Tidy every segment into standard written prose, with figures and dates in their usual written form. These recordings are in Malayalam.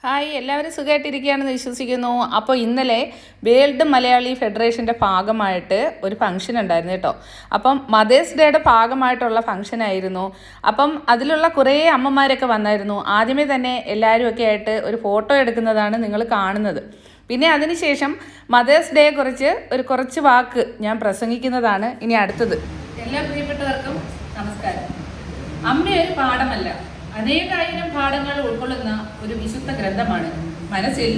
ഹായ്, എല്ലാവരും സുഖമായിട്ടിരിക്കുകയാണെന്ന് വിശ്വസിക്കുന്നു. അപ്പോൾ ഇന്നലെ വേൾഡ് മലയാളി ഫെഡറേഷൻ്റെ ഭാഗമായിട്ട് ഒരു ഫംഗ്ഷൻ ഉണ്ടായിരുന്നു കേട്ടോ. അപ്പം മദേഴ്സ് ഡേയുടെ ഭാഗമായിട്ടുള്ള ഫംഗ്ഷൻ ആയിരുന്നു. അപ്പം അതിലുള്ള കുറേ അമ്മമാരൊക്കെ വന്നായിരുന്നു. ആദ്യമേ തന്നെ എല്ലാവരും ഒക്കെ ആയിട്ട് ഒരു ഫോട്ടോ എടുക്കുന്നതാണ് നിങ്ങൾ കാണുന്നത്. പിന്നെ അതിനുശേഷം മദേഴ്സ് ഡേയെക്കുറിച്ച് കുറച്ച് വാക്ക് ഞാൻ പ്രസംഗിക്കുന്നതാണ് ഇനി അടുത്തത്. എല്ലാ പ്രിയപ്പെട്ടവർക്കും നമസ്കാരം. അമ്മ ഒരു പാഠമല്ല, അനേകായിരം പാഠങ്ങൾ ഉൾക്കൊള്ളുന്ന ഒരു വിശുദ്ധ ഗ്രന്ഥമാണ്. മനസ്സിൽ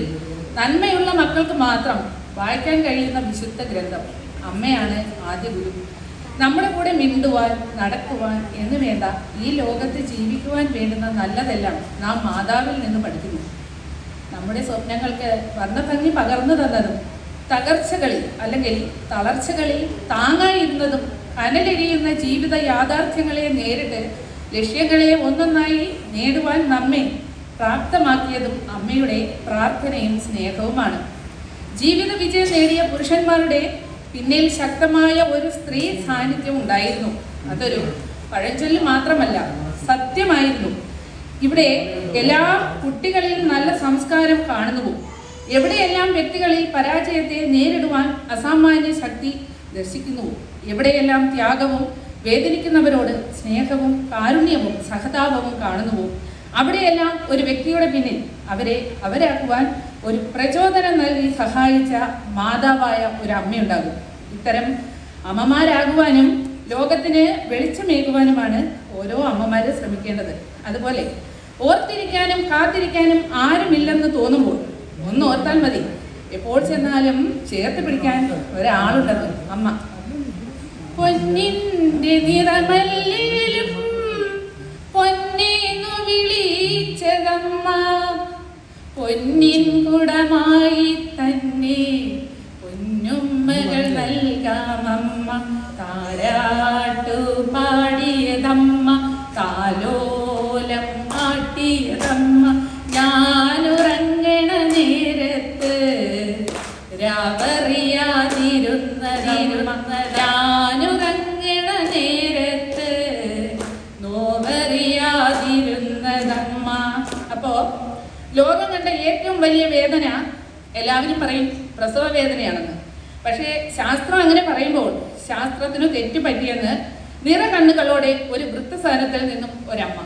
നന്മയുള്ള മക്കൾക്ക് മാത്രം വായിക്കാൻ കഴിയുന്ന വിശുദ്ധ ഗ്രന്ഥം അമ്മയാണ് ആദ്യ ഗുരു. നമ്മുടെ കൂടെ മിണ്ടുവാൻ, നടക്കുവാൻ എന്ന് വേണ്ട ഈ ലോകത്ത് ജീവിക്കുവാൻ വേണ്ടുന്ന നല്ലതെല്ലാം നാം മാതാവിൽ നിന്ന് പഠിക്കുന്നു. നമ്മുടെ സ്വപ്നങ്ങൾക്ക് വർണ്ണഭംഗി പകർന്നു തന്നതും തകർച്ചകളിൽ അല്ലെങ്കിൽ തളർച്ചകളിൽ താങ്ങായിരുന്നതും കനലെരിയുന്ന ജീവിത യാഥാർത്ഥ്യങ്ങളെ നേരിട്ട് ലക്ഷ്യങ്ങളെ ഒന്നൊന്നായി നേടുവാൻ നമ്മെ പ്രാപ്തമാക്കിയതും അമ്മയുടെ പ്രാർത്ഥനയും സ്നേഹവുമാണ്. ജീവിത വിജയം നേടിയ പുരുഷന്മാരുടെ പിന്നിൽ ശക്തമായ ഒരു സ്ത്രീ സാന്നിധ്യം ഉണ്ടായിരുന്നു. അതൊരു പഴഞ്ചൊല്ല് മാത്രമല്ല, സത്യമായിരുന്നു. ഇവിടെ എല്ലാ കുട്ടികളിൽ നല്ല സംസ്കാരം കാണുന്നു. എവിടെയെല്ലാം വ്യക്തികളിൽ പരാജയത്തെ നേരിടുവാൻ അസാമാന്യ ശക്തി ദർശിക്കുന്നു, എവിടെയെല്ലാം ത്യാഗവും വേദനിക്കുന്നവരോട് സ്നേഹവും കാരുണ്യവും സഹതാപവും കാണുന്നുവോ, അവിടെയെല്ലാം ഒരു വ്യക്തിയുടെ പിന്നിൽ അവരാക്കുവാൻ ഒരു പ്രചോദനം നൽകി സഹായിച്ച മാതാവായ ഒരു അമ്മയുണ്ടാകും. ഇത്തരം അമ്മമാരാകുവാനും ലോകത്തിന് വെളിച്ചമേകുവാനുമാണ് ഓരോ അമ്മമാരും ശ്രമിക്കേണ്ടത്. അതുപോലെ ഓർത്തിരിക്കാനും കാത്തിരിക്കാനും ആരുമില്ലെന്ന് തോന്നുമ്പോൾ ഒന്ന് ഓർത്താൽ മതി, എപ്പോൾ ചെന്നാലും ചേർത്ത് പിടിക്കാൻ ഒരാളുണ്ടെന്ന് അമ്മ. പൊന്നിന്റെ നിറമല്ലിലും പൊന്നേന്നു വിളിച്ചതമ്മ, പൊന്നിൻ കുടമായി തന്നെ പൊന്നുമ്മകൾ നൽകാമമ്മ. താരാട്ടു പാടിയതമ്മ, താലോലം കാട്ടിയതമ്മ. ഞാനുറങ്ങണ നേരത്ത് രാവറിയാതിരുന്നതിരുന്ന, ഞാനുറങ്ങണ നേരത്ത് നോവറിയാതിരുന്നതമ്മ. അപ്പോ ലോകം കണ്ട ഏറ്റവും വലിയ വേദന എല്ലാവരും പറയും പ്രസവ വേദനയാണെന്ന്. പക്ഷേ ശാസ്ത്രം അങ്ങനെ പറയുമ്പോൾ ശാസ്ത്രത്തിന് തെറ്റുപറ്റിയെന്ന് നിറ കണ്ണുകളോടെ ഒരു വൃദ്ധസദനത്തിൽ നിന്നും ഒരമ്മ.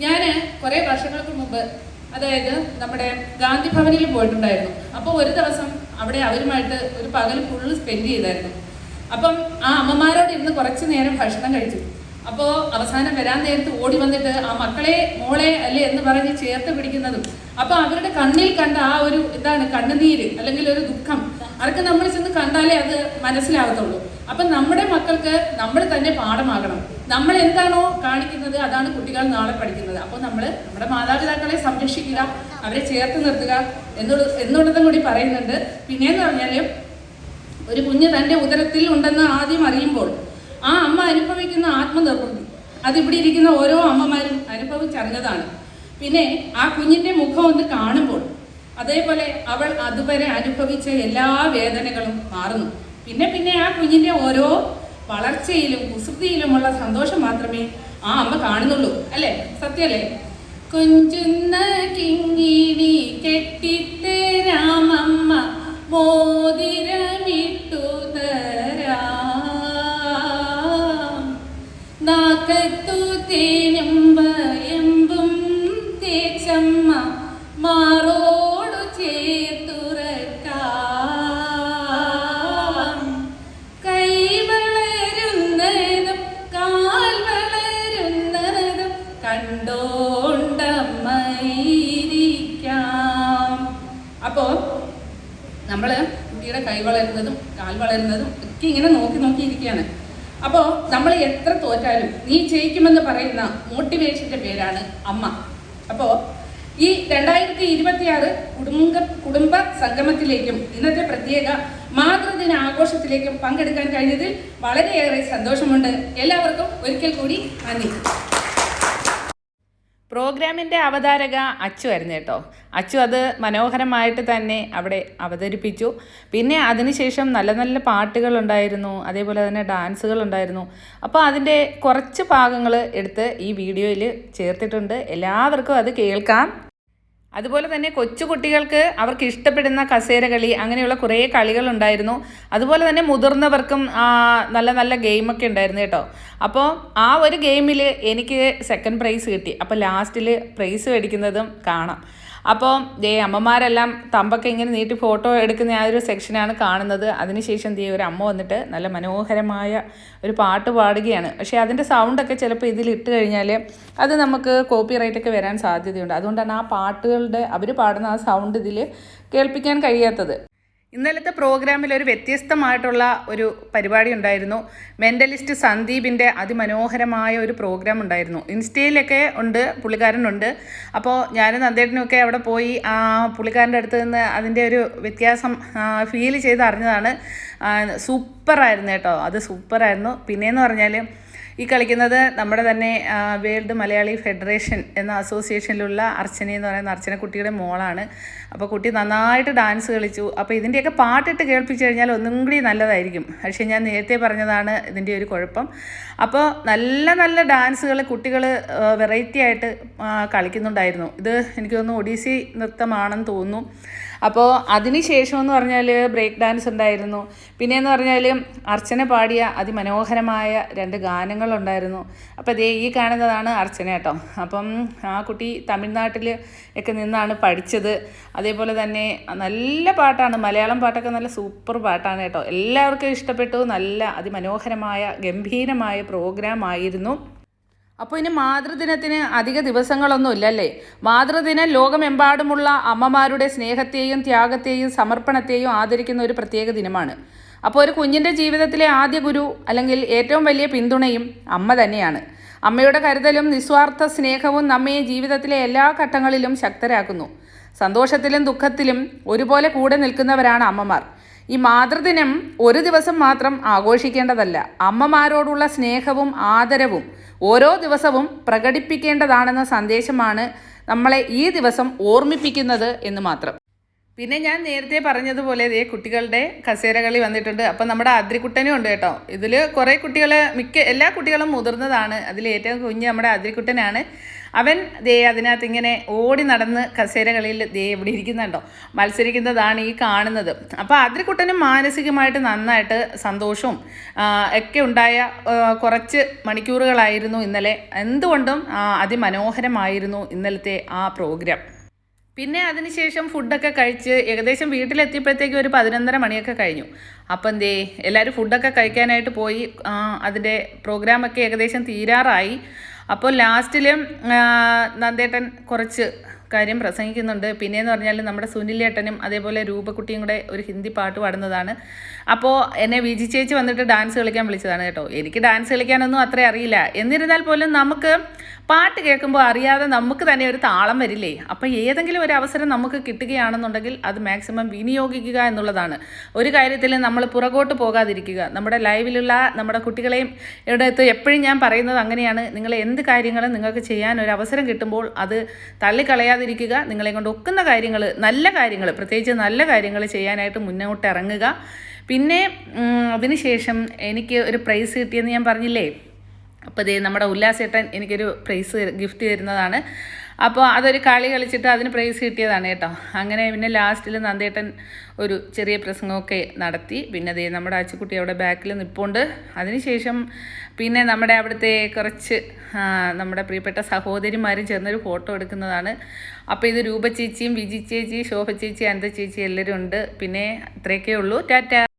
ഞാൻ കുറേ വർഷങ്ങൾക്ക് മുമ്പ്, അതായത് നമ്മുടെ ഗാന്ധി ഭവനിൽ പോയിട്ടുണ്ടായിരുന്നു. അപ്പോൾ ഒരു ദിവസം അവിടെ അവരുമായിട്ട് ഒരു പകൽ ഫുള്ള് സ്പെൻഡ് ചെയ്തായിരുന്നു. അപ്പം ആ അമ്മമാരോട് ഇരുന്ന് കുറച്ച് നേരം ഭക്ഷണം കഴിച്ചു. അപ്പോൾ അവസാനം വരാൻ നേരത്ത് ഓടി വന്നിട്ട് ആ മക്കളെ, മോളെ അല്ലേ എന്ന് പറഞ്ഞ് ചേർത്ത് പിടിക്കുന്നതും, അപ്പോൾ അവരുടെ കണ്ണിൽ കണ്ട ആ ഒരു കണ്ണുനീര് അല്ലെങ്കിൽ ഒരു ദുഃഖം, അവർക്ക് നമ്മൾ ചെന്ന് കണ്ടാലേ അത് മനസ്സിലാകത്തുള്ളൂ. അപ്പം നമ്മുടെ മക്കൾക്ക് നമ്മൾ തന്നെ പാഠമാകണം. നമ്മൾ എന്താണോ കാണിക്കുന്നത് അതാണ് കുട്ടികൾ നാളെ പഠിക്കുന്നത്. അപ്പോൾ നമ്മൾ നമ്മുടെ മാതാപിതാക്കളെ സംരക്ഷിക്കുക, അവരെ ചേർത്ത് നിർത്തുക എന്നുള്ളതും കൂടി പറയുന്നുണ്ട്. പിന്നെയെന്ന് പറഞ്ഞാൽ ഒരു കുഞ്ഞ് തൻ്റെ ഉദരത്തിൽ ഉണ്ടെന്ന് ആദ്യം അറിയുമ്പോൾ ആ അമ്മ അനുഭവിക്കുന്ന ആത്മനിർവൃത്തി അതിവിടെ ഇരിക്കുന്ന ഓരോ അമ്മമാരും അനുഭവിച്ചറിഞ്ഞതാണ്. പിന്നെ ആ കുഞ്ഞിൻ്റെ മുഖം ഒന്ന് കാണുമ്പോൾ അതേപോലെ അവൾ അതുവരെ അനുഭവിച്ച എല്ലാ വേദനകളും മാറുന്നു. പിന്നെ ആ കുഞ്ഞിൻ്റെ ഓരോ വളർച്ചയിലും കുസൃതിയിലുമുള്ള സന്തോഷം മാത്രമേ ആ അമ്മ കാണുന്നുള്ളൂ. അല്ലേ? സത്യല്ലേ? കൊഞ്ചുന്ന കിങ്ങിണി കെട്ടിത്തരാമമ്മ, മോതിരമിട്ടു തരാം, നാക്കത്തു തേനും വയമ്പും തേച്ചമ്മ, മാറോടു ചേർത്തുറക്കാം, കൈ വളരുന്നതും കാൽ വളരുന്നതും കണ്ടോണ്ടമ്മയിരിക്കാം. അപ്പോൾ നമ്മൾ കുട്ടിയുടെ കൈ വളരുന്നതും കാൽ വളരുന്നതും ഒക്കെ ഇങ്ങനെ നോക്കിയിരിക്കുകയാണ്. അപ്പോൾ നമ്മൾ എത്ര തോറ്റാലും നീ ജയിക്കുമെന്ന് പറയുന്ന മോട്ടിവേഷൻ്റെ പേരാണ് അമ്മ. അപ്പോൾ ഈ 2026 കുടുംബ സംഗമത്തിലേക്കും ഇന്നത്തെ പ്രത്യേക മാതൃദിന ആഘോഷത്തിലേക്കും പങ്കെടുക്കാൻ കഴിഞ്ഞതിൽ വളരെയേറെ സന്തോഷമുണ്ട്. എല്ലാവർക്കും ഒരിക്കൽ കൂടി നന്ദി. പ്രോഗ്രാമിൻ്റെ അവതാരക അച്ചു ആയിരുന്നു കേട്ടോ. അച്ചു അത് മനോഹരമായിട്ട് തന്നെ അവിടെ അവതരിപ്പിച്ചു. പിന്നെ അതിനുശേഷം നല്ല നല്ല പാട്ടുകളുണ്ടായിരുന്നു, അതേപോലെ തന്നെ ഡാൻസുകളുണ്ടായിരുന്നു. അപ്പോൾ അതിൻ്റെ കുറച്ച് ഭാഗങ്ങൾ എടുത്ത് ഈ വീഡിയോയിൽ ചേർത്തിട്ടുണ്ട്. എല്ലാവർക്കും അത് കേൾക്കാം. അതുപോലെ തന്നെ കൊച്ചു കുട്ടികൾക്ക് അവർക്ക് ഇഷ്ടപ്പെടുന്ന കസേരകളി അങ്ങനെയുള്ള കുറേ കളികളുണ്ടായിരുന്നു. അതുപോലെ തന്നെ മുതിർന്നവർക്കും നല്ല നല്ല ഗെയിമൊക്കെ ഉണ്ടായിരുന്നു കേട്ടോ. അപ്പോൾ ആ ഒരു ഗെയിമിൽ എനിക്ക് സെക്കൻഡ് പ്രൈസ് കിട്ടി. അപ്പോൾ ലാസ്റ്റിൽ പ്രൈസ് മേടിക്കുന്നതും കാണാം. അപ്പോൾ അമ്മമാരെല്ലാം തമ്പൊക്കെ ഇങ്ങനെ നീട്ടി ഫോട്ടോ എടുക്കുന്ന ആ ഒരു സെക്ഷനാണ് കാണുന്നത്. അതിനുശേഷം ഒരു അമ്മ വന്നിട്ട് നല്ല മനോഹരമായ ഒരു പാട്ട് പാടുകയാണ്. പക്ഷേ അതിൻ്റെ സൗണ്ടൊക്കെ ചിലപ്പോൾ ഇതിലിട്ട് കഴിഞ്ഞാൽ അത് നമുക്ക് കോപ്പിറൈറ്റൊക്കെ വരാൻ സാധ്യതയുണ്ട്. അതുകൊണ്ടാണ് ആ പാട്ടുകളുടെ അവർ പാടുന്ന ആ സൗണ്ട് ഇതിൽ കേൾപ്പിക്കാൻ കഴിയാത്തത്. ഇന്നലത്തെ പ്രോഗ്രാമിൽ ഒരു വ്യത്യസ്തമായിട്ടുള്ള ഒരു പരിപാടി ഉണ്ടായിരുന്നു. മെൻ്റലിസ്റ്റ് സന്ദീപിൻ്റെ അതിമനോഹരമായ ഒരു പ്രോഗ്രാം ഉണ്ടായിരുന്നു. ഇൻസ്റ്റയിലൊക്കെ ഉണ്ട്, പുള്ളിക്കാരനുണ്ട്. അപ്പോൾ ഞാനും നന്ദേട്ടനുമൊക്കെ അവിടെ പോയി പുള്ളിക്കാരൻ്റെ അടുത്ത് നിന്ന് അതിൻ്റെ ഒരു വ്യത്യാസം ഫീൽ ചെയ്ത് അറിഞ്ഞതാണ്. സൂപ്പറായിരുന്നു കേട്ടോ, അത് സൂപ്പറായിരുന്നു. പിന്നെയെന്ന് പറഞ്ഞാൽ ഈ കളിക്കുന്നത് നമ്മുടെ തന്നെ വേൾഡ് മലയാളി ഫെഡറേഷൻ എന്ന അസോസിയേഷനിലുള്ള അർച്ചന എന്ന് പറയുന്ന അർച്ചനക്കുട്ടിയുടെ മോളാണ്. അപ്പോൾ കുട്ടി നന്നായിട്ട് ഡാൻസ് കളിച്ചു. അപ്പോൾ ഇതിൻ്റെയൊക്കെ പാട്ടിട്ട് കേൾപ്പിച്ചു കഴിഞ്ഞാൽ ഒന്നും കൂടി നല്ലതായിരിക്കും. പക്ഷേ ഞാൻ നേരത്തെ പറഞ്ഞതാണ് ഇതിൻ്റെ ഒരു കുഴപ്പം. അപ്പോൾ നല്ല നല്ല ഡാൻസുകൾ കുട്ടികൾ വെറൈറ്റി ആയിട്ട് കളിക്കുന്നുണ്ടായിരുന്നു. ഇത് എനിക്ക് തോന്നുന്നു ഒഡീസി നൃത്തമാണെന്ന് തോന്നുന്നു. അപ്പോൾ അതിന് ശേഷമെന്ന് പറഞ്ഞാൽ ബ്രേക്ക് ഡാൻസ് ഉണ്ടായിരുന്നു. പിന്നെയെന്ന് പറഞ്ഞാൽ അർച്ചന പാടിയ അതിമനോഹരമായ 2 ഗാനങ്ങളുണ്ടായിരുന്നു. അപ്പോൾ ഈ കാണുന്നതാണ് അർച്ചന കേട്ടോ. അപ്പം ആ കുട്ടി തമിഴ്നാട്ടിൽ ഒക്കെ നിന്നാണ് പഠിച്ചത്. അതേപോലെ തന്നെ നല്ല പാട്ടാണ്, മലയാളം പാട്ടൊക്കെ നല്ല സൂപ്പർ പാട്ടാണ് കേട്ടോ. എല്ലാവർക്കും ഇഷ്ടപ്പെട്ടു. നല്ല അതിമനോഹരമായ ഗംഭീരമായ പ്രോഗ്രാം ആയിരുന്നു. അപ്പോൾ ഇനി മാതൃദിനത്തിന് അധിക ദിവസങ്ങളൊന്നും ഇല്ലല്ലേ. മാതൃദിനം ലോകമെമ്പാടുമുള്ള അമ്മമാരുടെ സ്നേഹത്തെയും ത്യാഗത്തെയും സമർപ്പണത്തെയും ആദരിക്കുന്ന ഒരു പ്രത്യേക ദിനമാണ്. അപ്പോൾ ഒരു കുഞ്ഞിൻ്റെ ജീവിതത്തിലെ ആദ്യ ഗുരു അല്ലെങ്കിൽ ഏറ്റവും വലിയ പിന്തുണയും അമ്മ തന്നെയാണ്. അമ്മയുടെ കരുതലും നിസ്വാർത്ഥ സ്നേഹവും നമ്മെ ജീവിതത്തിലെ എല്ലാ ഘട്ടങ്ങളിലും ശക്തരാക്കുന്നു. സന്തോഷത്തിലും ദുഃഖത്തിലും ഒരുപോലെ കൂടെ നിൽക്കുന്നവരാണ് അമ്മമാർ. ഈ മാതൃദിനം ഒരു ദിവസം മാത്രം ആഘോഷിക്കേണ്ടതല്ല. അമ്മമാരോടുള്ള സ്നേഹവും ആദരവും ഓരോ ദിവസവും പ്രകടിപ്പിക്കേണ്ടതാണെന്ന സന്ദേശമാണ് നമ്മളെ ഈ ദിവസം ഓർമ്മിപ്പിക്കുന്നത് എന്ന് മാത്രം. പിന്നെ ഞാൻ നേരത്തെ പറഞ്ഞതുപോലെ കുട്ടികളുടെ കസേരകളി വന്നിട്ടുണ്ട്. അപ്പം നമ്മുടെ അദ്രിക്കുട്ടനും ഉണ്ട് കേട്ടോ. ഇതിൽ കുറേ കുട്ടികൾ, എല്ലാ കുട്ടികളും മുതിർന്നതാണ്. അതിൽ ഏറ്റവും കുഞ്ഞ് നമ്മുടെ അദ്രിക്കുട്ടനാണ്. അവൻ അതിനകത്ത് ഇങ്ങനെ ഓടി നടന്ന് കസേരകളിൽ ഇവിടെ ഇരിക്കുന്നുണ്ടോ മത്സരിക്കുന്നതാണ് ഈ കാണുന്നത്. അപ്പോൾ അദ്രിക്കുട്ടനും മാനസികമായിട്ട് നന്നായിട്ട് സന്തോഷവും ഒക്കെ ഉണ്ടായ കുറച്ച് മണിക്കൂറുകളായിരുന്നു ഇന്നലെ. എന്തുകൊണ്ടും അതിമനോഹരമായിരുന്നു ഇന്നലത്തെ ആ പ്രോഗ്രാം. പിന്നെ അതിനുശേഷം ഫുഡൊക്കെ കഴിച്ച് ഏകദേശം വീട്ടിലെത്തിയപ്പോഴത്തേക്കും ഒരു 11:30 മണിയൊക്കെ കഴിഞ്ഞു. അപ്പം എല്ലാവരും ഫുഡൊക്കെ കഴിക്കാനായിട്ട് പോയി. അതിൻ്റെ പ്രോഗ്രാമൊക്കെ ഏകദേശം തീരാറായി. അപ്പോൾ ലാസ്റ്റിൽ നന്ദേട്ടൻ കുറച്ച് കാര്യം പ്രസംഗിക്കുന്നുണ്ട്. പിന്നെയെന്ന് പറഞ്ഞാൽ നമ്മുടെ സുനിലേട്ടനും അതേപോലെ രൂപക്കുട്ടിയും കൂടെ ഒരു ഹിന്ദി പാട്ട് പാടുന്നതാണ്. അപ്പോൾ എന്നെ വിജി ചേച്ചി വന്നിട്ട് ഡാൻസ് കളിക്കാൻ വിളിച്ചതാണ് കേട്ടോ. എനിക്ക് ഡാൻസ് കളിക്കാനൊന്നും അത്ര അറിയില്ല. എന്നിരുന്നാൽ പോലും നമുക്ക് പാട്ട് കേൾക്കുമ്പോൾ അറിയാതെ നമുക്ക് തന്നെ ഒരു താളം വരില്ലേ. അപ്പോൾ ഏതെങ്കിലും ഒരു അവസരം നമുക്ക് കിട്ടുകയാണെന്നുണ്ടെങ്കിൽ അത് മാക്സിമം വിനിയോഗിക്കുക എന്നുള്ളതാണ്. ഒരു കാര്യത്തിൽ നമ്മൾ പുറകോട്ട് പോകാതിരിക്കുക. നമ്മുടെ ലൈവിലുള്ള നമ്മുടെ കുട്ടികളെയും ഇവിടത്ത് എപ്പോഴും ഞാൻ പറയുന്നത് അങ്ങനെയാണ്. നിങ്ങൾ എന്ത് കാര്യങ്ങളും നിങ്ങൾക്ക് ചെയ്യാൻ ഒരു അവസരം കിട്ടുമ്പോൾ അത് തള്ളിക്കളയാതിരിക്കുക. നിങ്ങളെ കൊണ്ട് ഒക്കുന്ന കാര്യങ്ങൾ, നല്ല കാര്യങ്ങൾ, പ്രത്യേകിച്ച് നല്ല കാര്യങ്ങൾ ചെയ്യാനായിട്ട് മുന്നോട്ട് ഇറങ്ങുക. പിന്നെ അതിനുശേഷം എനിക്ക് ഒരു പ്രൈസ് കിട്ടിയെന്ന് ഞാൻ പറഞ്ഞില്ലേ. അപ്പോൾ നമ്മുടെ ഉല്ലാസേട്ടൻ എനിക്കൊരു പ്രൈസ് ഗിഫ്റ്റ് തരുന്നതാണ്. അപ്പോൾ അതൊരു കളി കളിച്ചിട്ട് അതിന് പ്രൈസ് കിട്ടിയതാണ് കേട്ടോ. അങ്ങനെ പിന്നെ ലാസ്റ്റിൽ നന്ദേട്ടൻ ഒരു ചെറിയ പ്രസംഗമൊക്കെ നടത്തി. പിന്നെ നമ്മുടെ അച്ചുക്കുട്ടി അവിടെ ബാക്കിൽ നിൽപ്പുണ്ട്. അതിനുശേഷം പിന്നെ നമ്മുടെ അവിടുത്തെ കുറച്ച് നമ്മുടെ പ്രിയപ്പെട്ട സഹോദരിമാരും ചേർന്നൊരു ഫോട്ടോ എടുക്കുന്നതാണ്. അപ്പോൾ ഇത് രൂപ ചേച്ചിയും വിജി ചേച്ചി, ശോഭ ചേച്ചി, അനന്ത ചേച്ചി എല്ലാവരും ഉണ്ട്. പിന്നെ ഇത്രയൊക്കെ ഉള്ളൂ. ടാറ്റ.